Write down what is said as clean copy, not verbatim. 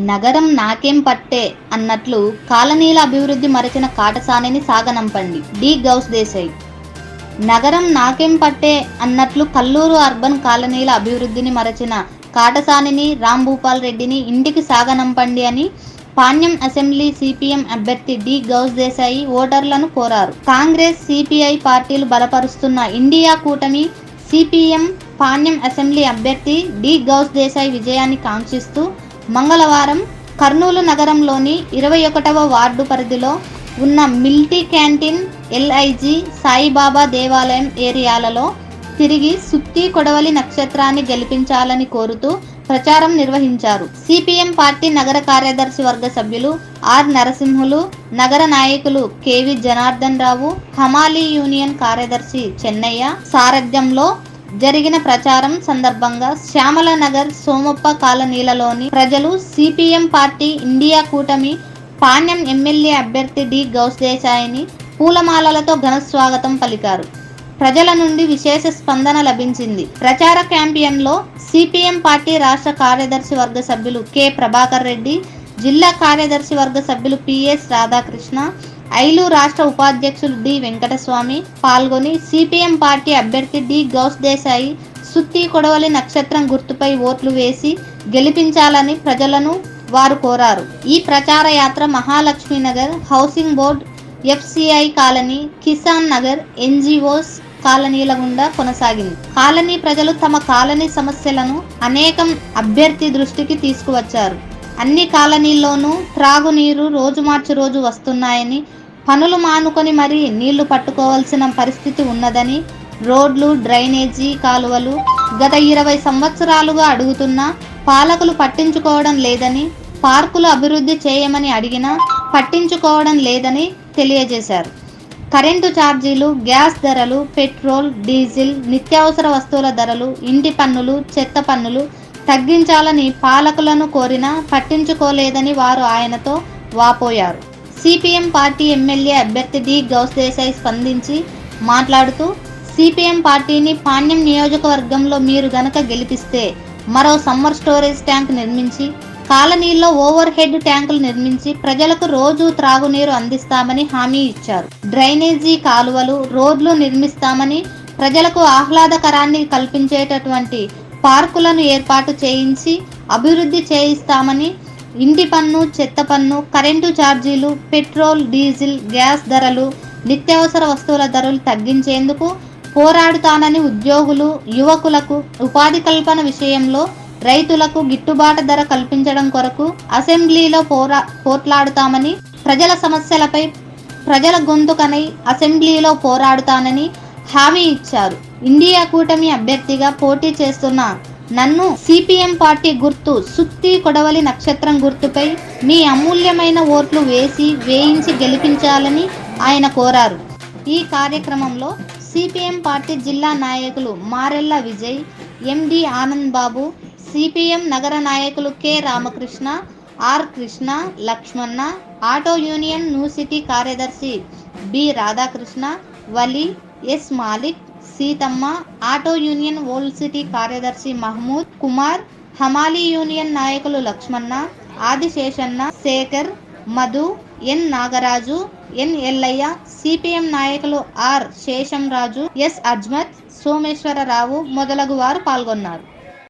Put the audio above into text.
నగరం నాకేం పట్టే అన్నట్లు కాలనీల అభివృద్ధి మరచిన కాటసానిని సాగనంపండి. డి. గౌస్ దేశాయ్. నగరం నాకేం పట్టే అన్నట్లు కల్లూరు అర్బన్ కాలనీల అభివృద్ధిని మరచిన కాటసానిని, రాంభూపాల్ రెడ్డిని ఇంటికి సాగనంపండి అని పాణ్యం అసెంబ్లీ సిపిఎం అభ్యర్థి డి. గౌస్ దేశాయి ఓటర్లను కోరారు. కాంగ్రెస్, సిపిఐ పార్టీలు బలపరుస్తున్న ఇండియా కూటమి సిపిఎం పాణ్యం అసెంబ్లీ అభ్యర్థి డి. గౌస్ దేశాయ్ విజయాన్ని కాంక్షిస్తూ మంగళవారం కర్నూలు నగరంలోని 21వ వార్డు పరిధిలో ఉన్న మిల్టీ క్యాంటీన్, ఎల్ఐజి, సాయిబాబా దేవాలయం ఏరియాలలో తిరిగి సుత్తి కొడవలి నక్షత్రాన్ని గెలిపించాలని కోరుతూ ప్రచారం నిర్వహించారు. సిపిఎం పార్టీ నగర కార్యదర్శి వర్గ సభ్యులు ఆర్. నరసింహులు, నగర నాయకులు కెవి. జనార్దన్ రావు, హమాలీ యూనియన్ కార్యదర్శి చెన్నయ్య సారథ్యంలో జరిగిన ప్రచారం సందర్భంగా శ్యామల నగర్, సోమప్ప కాలనీలలోని ప్రజలు సిపిఎం పార్టీ ఇండియా కూటమి పాణ్యం ఎమ్మెల్యే అభ్యర్థి డి. గౌస్ దేశాయిని పూలమాలలతో ఘన స్వాగతం పలికారు. ప్రజల నుండి విశేష స్పందన లభించింది. ప్రచార క్యాంపెయిన్లో సిపిఎం పార్టీ రాష్ట్ర కార్యదర్శి వర్గ సభ్యులు కె. ప్రభాకర్ రెడ్డి, జిల్లా కార్యదర్శి వర్గ సభ్యులు పిఎస్. రాధాకృష్ణ, ఐలు రాష్ట్ర ఉపాధ్యక్షులు డి. వెంకటస్వామి పాల్గొని సిపిఎం పార్టీ అభ్యర్థి డి. గౌస్ దేశాయి సుత్తి కొడవలి నక్షత్రం గుర్తుపై ఓట్లు వేసి గెలిపించాలని ప్రజలను వారు కోరారు. ఈ ప్రచార యాత్ర Mahalakshminagar, housing board, FCI colony, Kisan Nagar, NGOs కాలనీల గుండా కొనసాగింది. కాలనీ ప్రజలు తమ కాలనీ సమస్యలను అనేకం అభ్యర్థి దృష్టికి తీసుకువచ్చారు. అన్ని కాలనీల్లోనూ త్రాగునీరు రోజు మార్చి రోజు వస్తున్నాయని, పనులు మానుకొని మరీ నీళ్లు పట్టుకోవాల్సిన పరిస్థితి ఉన్నదని, రోడ్లు, డ్రైనేజీ కాలువలు గత 20 సంవత్సరాలుగా అడుగుతున్నా పాలకులు పట్టించుకోవడం లేదని, పార్కులు అభివృద్ధి చేయమని అడిగినా పట్టించుకోవడం లేదని తెలియజేశారు. కరెంటు ఛార్జీలు, గ్యాస్ ధరలు, పెట్రోల్, డీజిల్, నిత్యావసర వస్తువుల ధరలు, ఇంటి పన్నులు, చెత్త పన్నులు తగ్గించాలని పాలకులను కోరినా పట్టించుకోలేదని వారు ఆయనతో వాపోయారు. సిపిఎం పార్టీ ఎమ్మెల్యే అభ్యర్థి డి. గౌస్ దేశాయ్ స్పందించి మాట్లాడుతూ, సిపిఎం పార్టీని పాణ్యం నియోజకవర్గంలో మీరు గనక గెలిపిస్తే మరో సమ్మర్ స్టోరేజ్ ట్యాంక్ నిర్మించి, కాలనీల్లో ఓవర్ హెడ్ ట్యాంకులు నిర్మించి ప్రజలకు రోజు త్రాగునీరు అందిస్తామని హామీ ఇచ్చారు. డ్రైనేజీ కాలువలు, రోడ్లు నిర్మిస్తామని, ప్రజలకు ఆహ్లాదకరాన్ని కల్పించేటటువంటి పార్కులను ఏర్పాటు చేయించి అభివృద్ధి చేయిస్తామని, ఇంటి పన్ను, చెత్త పన్ను, కరెంటు ఛార్జీలు, పెట్రోల్, డీజిల్, గ్యాస్ ధరలు, నిత్యావసర వస్తువుల ధరలు తగ్గించేందుకు పోరాడుతానని, ఉద్యోగులు, యువకులకు ఉపాధి కల్పన విషయంలో రైతులకు గిట్టుబాటు ధర కల్పించడం కొరకు అసెంబ్లీలో పోట్లాడుతామని, ప్రజల సమస్యలపై ప్రజల గొంతుకనై అసెంబ్లీలో పోరాడుతానని హామీ ఇచ్చారు. ఇండియా కూటమి అభ్యర్థిగా పోటీ చేస్తున్న నన్ను సిపిఎం పార్టీ గుర్తు సుత్తి కొడవలి నక్షత్రం గుర్తుపై మీ అమూల్యమైన ఓట్లు వేయించి గెలిపించాలని ఆయన కోరారు. ఈ కార్యక్రమంలో సిపిఎం పార్టీ జిల్లా నాయకులు మారెల్ల విజయ్, ఎండి ఆనంద్ బాబు, సిపిఎం నగర నాయకులు K. Ramakrishna, R. Krishna, Lakshmana, auto union new city కార్యదర్శి B. Radhakrishna, Vali, S. Malik, Seethamma, auto union old city కార్యదర్శి మహమూద్ కుమార్, హమాలీ యూనియన్ నాయకులు Lakshmana, Adisheshanna, Sekhar, Madhu, N. Nagaraju, N. Yellaiah, CPM నాయకులు ఆర్. శేషంరాజు, ఎస్. అజ్మత్, సోమేశ్వరరావు మొదలగు వారు పాల్గొన్నారు.